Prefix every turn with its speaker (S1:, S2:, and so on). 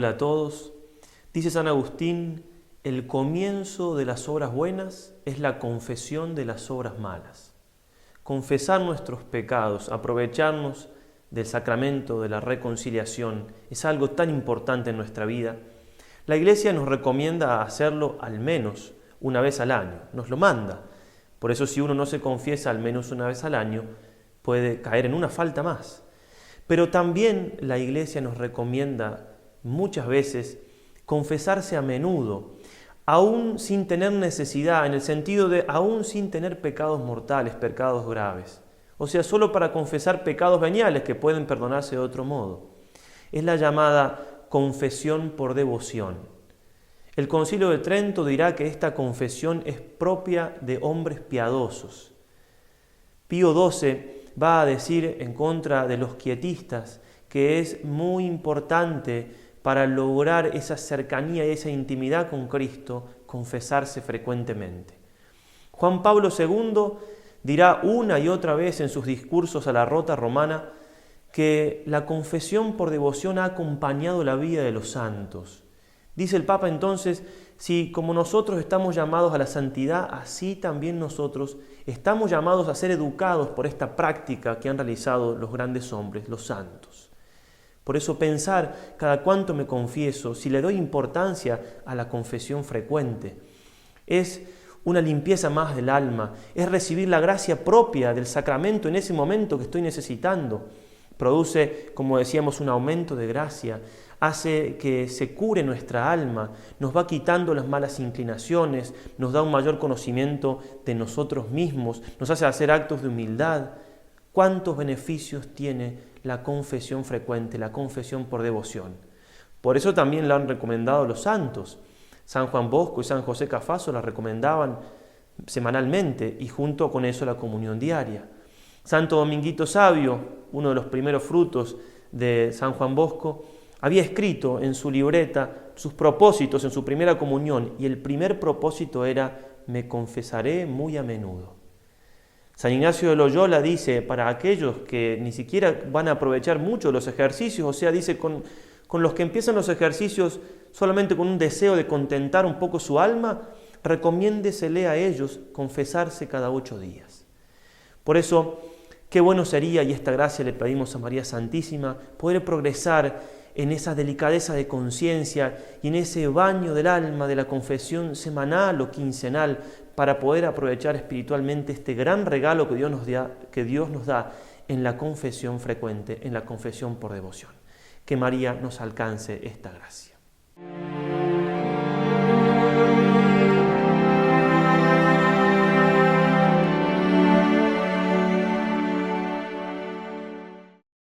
S1: Hola a todos. Dice San Agustín, el comienzo de las obras buenas es la confesión de las obras malas. Confesar nuestros pecados, aprovecharnos del sacramento de la reconciliación es algo tan importante en nuestra vida. La Iglesia nos recomienda hacerlo al menos una vez al año, nos lo manda. Por eso si uno no se confiesa al menos una vez al año, puede caer en una falta más. Pero también la Iglesia nos recomienda muchas veces confesarse a menudo, aún sin tener necesidad, en el sentido de aún sin tener pecados mortales, pecados graves. O sea, solo para confesar pecados veniales que pueden perdonarse de otro modo. Es la llamada confesión por devoción. El Concilio de Trento dirá que esta confesión es propia de hombres piadosos. Pío XII va a decir en contra de los quietistas que es muy importante para lograr esa cercanía y esa intimidad con Cristo, confesarse frecuentemente. Juan Pablo II dirá una y otra vez en sus discursos a la Rota Romana que la confesión por devoción ha acompañado la vida de los santos. Dice el Papa entonces, si como nosotros estamos llamados a la santidad, así también nosotros estamos llamados a ser educados por esta práctica que han realizado los grandes hombres, los santos. Por eso pensar cada cuánto me confieso, si le doy importancia a la confesión frecuente, es una limpieza más del alma, es recibir la gracia propia del sacramento en ese momento que estoy necesitando. Produce, como decíamos, un aumento de gracia, hace que se cure nuestra alma, nos va quitando las malas inclinaciones, nos da un mayor conocimiento de nosotros mismos, nos hace hacer actos de humildad. ¿Cuántos beneficios tiene la confesión frecuente, la confesión por devoción? Por eso también la han recomendado los santos. San Juan Bosco y San José Cafaso la recomendaban semanalmente y junto con eso la comunión diaria. Santo Dominguito Sabio, uno de los primeros frutos de San Juan Bosco, había escrito en su libreta sus propósitos en su primera comunión y el primer propósito era «Me confesaré muy a menudo». San Ignacio de Loyola dice, para aquellos que ni siquiera van a aprovechar mucho los ejercicios, o sea, dice, con los que empiezan los ejercicios solamente con un deseo de contentar un poco su alma, recomiéndesele a ellos confesarse cada 8 días. Por eso, qué bueno sería, y esta gracia le pedimos a María Santísima, poder progresar en esa delicadeza de conciencia y en ese baño del alma de la confesión semanal o quincenal para poder aprovechar espiritualmente este gran regalo que Dios nos da en la confesión frecuente, en la confesión por devoción. Que María nos alcance esta gracia.